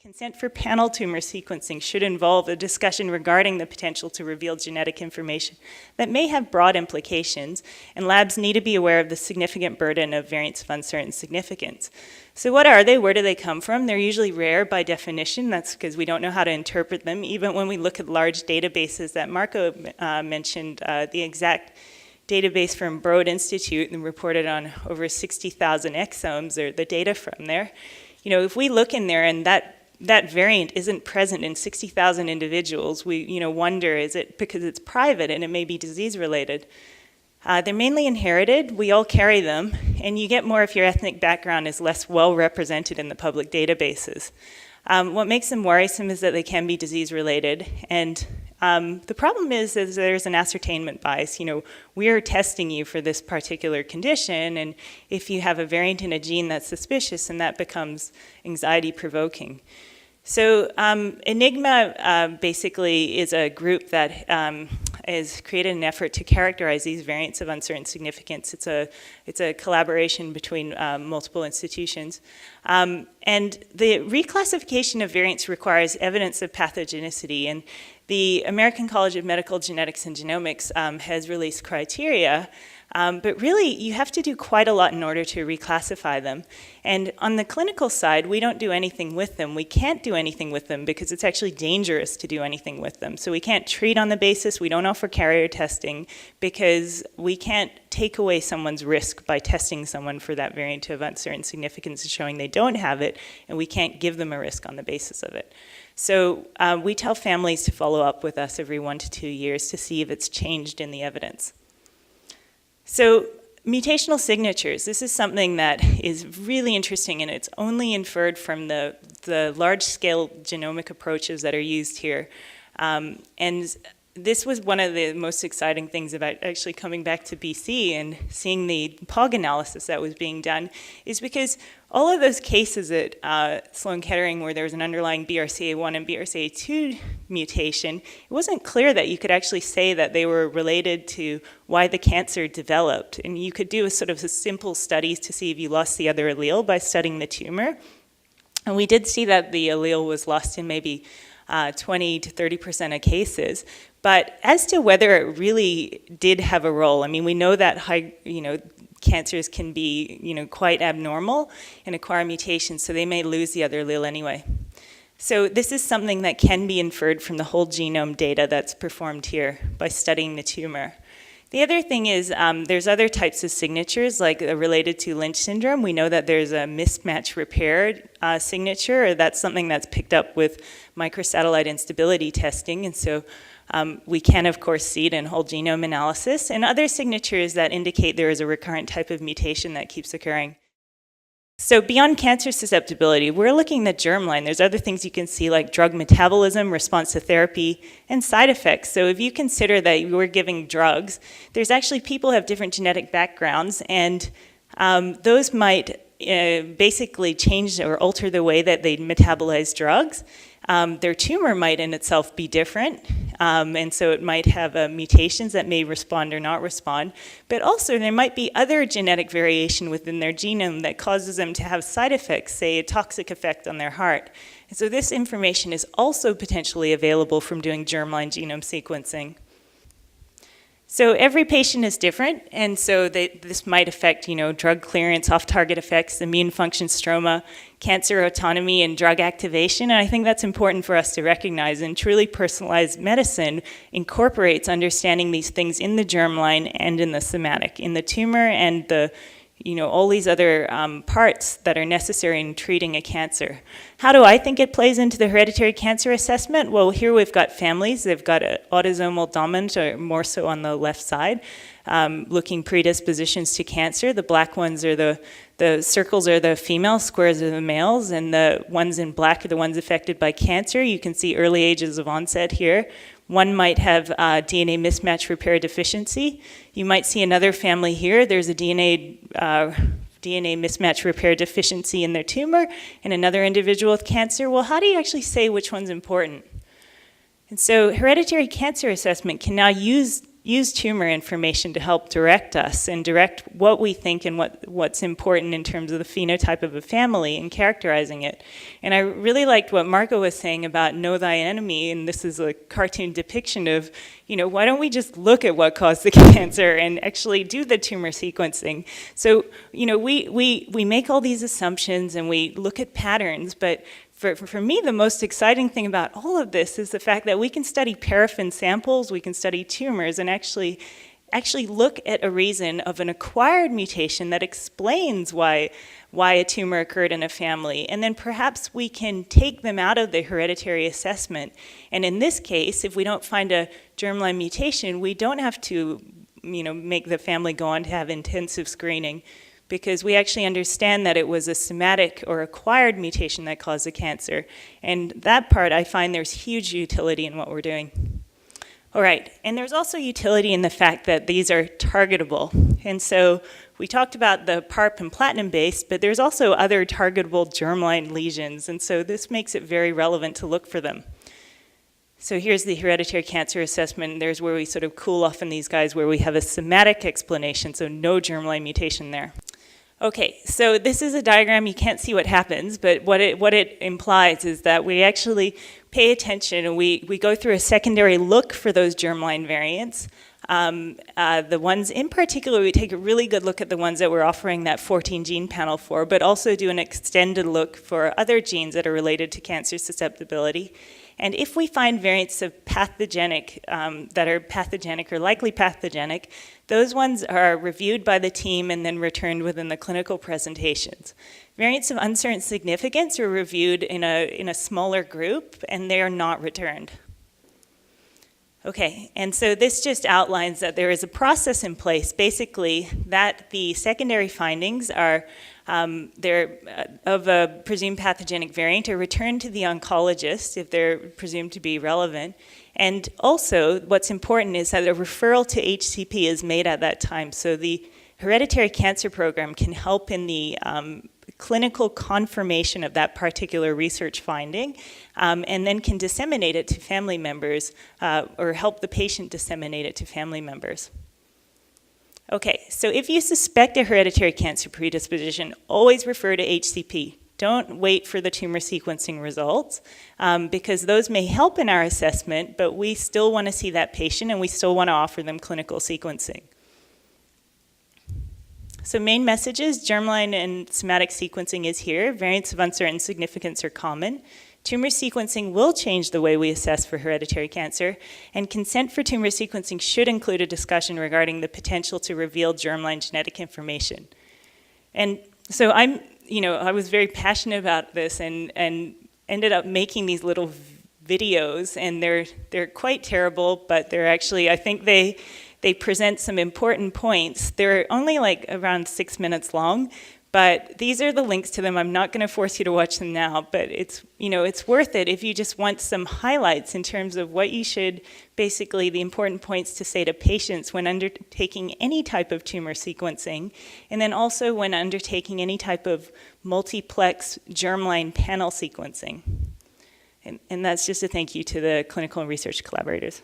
Consent for panel tumor sequencing should involve a discussion regarding the potential to reveal genetic information that may have broad implications, and labs need to be aware of the significant burden of variants of uncertain significance. So what are they? Where do they come from? They're usually rare by definition. That's because we don't know how to interpret them. Even when we look at large databases that Marco mentioned, the exact database from Broad Institute and reported on over 60,000 exomes, or the data from there. You know, if we look in there and that variant isn't present in 60,000 individuals, we wonder, is it because it's private and it may be disease related? They're mainly inherited. We all carry them, and you get more if your ethnic background is less well represented in the public databases. What makes them worrisome is that they can be disease related, and the problem is there's an ascertainment bias. You know, we're testing you for this particular condition, and if you have a variant in a gene that's suspicious, then that becomes anxiety provoking. So Enigma basically is a group that has created an effort to characterize these variants of uncertain significance. It's a collaboration between multiple institutions. And the reclassification of variants requires evidence of pathogenicity, and the American College of Medical Genetics and Genomics has released criteria, but really you have to do quite a lot in order to reclassify them. And on the clinical side, we don't do anything with them. We can't do anything with them because it's actually dangerous to do anything with them. So we can't treat on the basis, we don't offer carrier testing, because we can't take away someone's risk by testing someone for that variant of uncertain significance and showing they don't have it, and we can't give them a risk on the basis of it. So we tell families to follow up with us every 1 to 2 years to see if it's changed in the evidence. So mutational signatures, this is something that is really interesting, and it's only inferred from the large-scale genomic approaches that are used here. And this was one of the most exciting things about actually coming back to BC and seeing the POG analysis that was being done, is because all of those cases at Sloan Kettering where there was an underlying BRCA1 and BRCA2 mutation, it wasn't clear that you could actually say that they were related to why the cancer developed. And you could do a sort of a simple studies to see if you lost the other allele by studying the tumor. And we did see that the allele was lost in maybe 20 to 30% of cases. But as to whether it really did have a role, I mean, we know that cancers can be, quite abnormal and acquire mutations, so they may lose the other allele anyway. So this is something that can be inferred from the whole genome data that's performed here by studying the tumor. The other thing is there's other types of signatures, like related to Lynch syndrome. We know that there's a mismatch repair signature, or that's something that's picked up with microsatellite instability testing, and so we can, of course, see it in whole genome analysis, and other signatures that indicate there is a recurrent type of mutation that keeps occurring. So beyond cancer susceptibility, we're looking at germline. There's other things you can see, like drug metabolism, response to therapy, and side effects. So if you consider that we're giving drugs, there's actually people who have different genetic backgrounds, and those might basically change or alter the way that they metabolize drugs. Their tumor might in itself be different, and so it might have mutations that may respond or not respond, but also there might be other genetic variation within their genome that causes them to have side effects, say a toxic effect on their heart. And so this information is also potentially available from doing germline genome sequencing. So every patient is different, and so this might affect, drug clearance, off-target effects, immune function stroma, cancer autonomy, and drug activation. And I think that's important for us to recognize. And truly personalized medicine incorporates understanding these things in the germline and in the somatic, in the tumor and the all these other parts that are necessary in treating a cancer. How do I think it plays into the hereditary cancer assessment? Well, here we've got families. They've got an autosomal dominant, or more so on the left side, looking predispositions to cancer. The black ones are the circles are the female, squares are the males, and the ones in black are the ones affected by cancer. You can see early ages of onset here. One might have DNA mismatch repair deficiency. You might see another family here. There's a DNA mismatch repair deficiency in their tumor, and another individual with cancer. Well, how do you actually say which one's important? And so hereditary cancer assessment can now use use tumor information to help direct us and direct what we think and what's important in terms of the phenotype of a family and characterizing it. And I really liked what Marco was saying about know thy enemy, and this is a cartoon depiction of, why don't we just look at what caused the cancer and actually do the tumor sequencing? So, we make all these assumptions and we look at patterns, but for me, the most exciting thing about all of this is the fact that we can study paraffin samples, we can study tumors, and actually look at a reason of an acquired mutation that explains why a tumor occurred in a family. And then perhaps we can take them out of the hereditary assessment. And in this case, if we don't find a germline mutation, we don't have to make the family go on to have intensive screening, because we actually understand that it was a somatic or acquired mutation that caused the cancer. And that part, I find there's huge utility in what we're doing. All right, and there's also utility in the fact that these are targetable. And so we talked about the PARP and platinum-based, but there's also other targetable germline lesions, and so this makes it very relevant to look for them. So here's the hereditary cancer assessment. There's where we sort of cool off in these guys where we have a somatic explanation, so no germline mutation there. Okay, so this is a diagram. You can't see what happens, but what it implies is that we actually pay attention and we go through a secondary look for those germline variants. The ones in particular, we take a really good look at the ones that we're offering that 14 gene panel for, but also do an extended look for other genes that are related to cancer susceptibility. And if we find variants of pathogenic, that are pathogenic or likely pathogenic, those ones are reviewed by the team and then returned within the clinical presentations. Variants of uncertain significance are reviewed in a smaller group, and they are not returned. Okay, and so this just outlines that there is a process in place, basically, that the secondary findings are they're of a presumed pathogenic variant are returned to the oncologist if they're presumed to be relevant. And also, what's important is that a referral to HCP is made at that time. So the hereditary cancer program can help in the clinical confirmation of that particular research finding, and then can disseminate it to family members or help the patient disseminate it to family members. Okay, so if you suspect a hereditary cancer predisposition, always refer to HCP. Don't wait for the tumor sequencing results, because those may help in our assessment, but we still want to see that patient and we still want to offer them clinical sequencing. So main messages, germline and somatic sequencing is here. Variants of uncertain significance are common. Tumor sequencing will change the way we assess for hereditary cancer, and consent for tumor sequencing should include a discussion regarding the potential to reveal germline genetic information. And so I was very passionate about this and ended up making these little videos, and they're quite terrible, but they're actually, I think they present some important points. They're only like around 6 minutes long, but these are the links to them. I'm not going to force you to watch them now, but it's worth it if you just want some highlights in terms of what you should, basically the important points to say to patients when undertaking any type of tumor sequencing, and then also when undertaking any type of multiplex germline panel sequencing. And that's just a thank you to the clinical and research collaborators.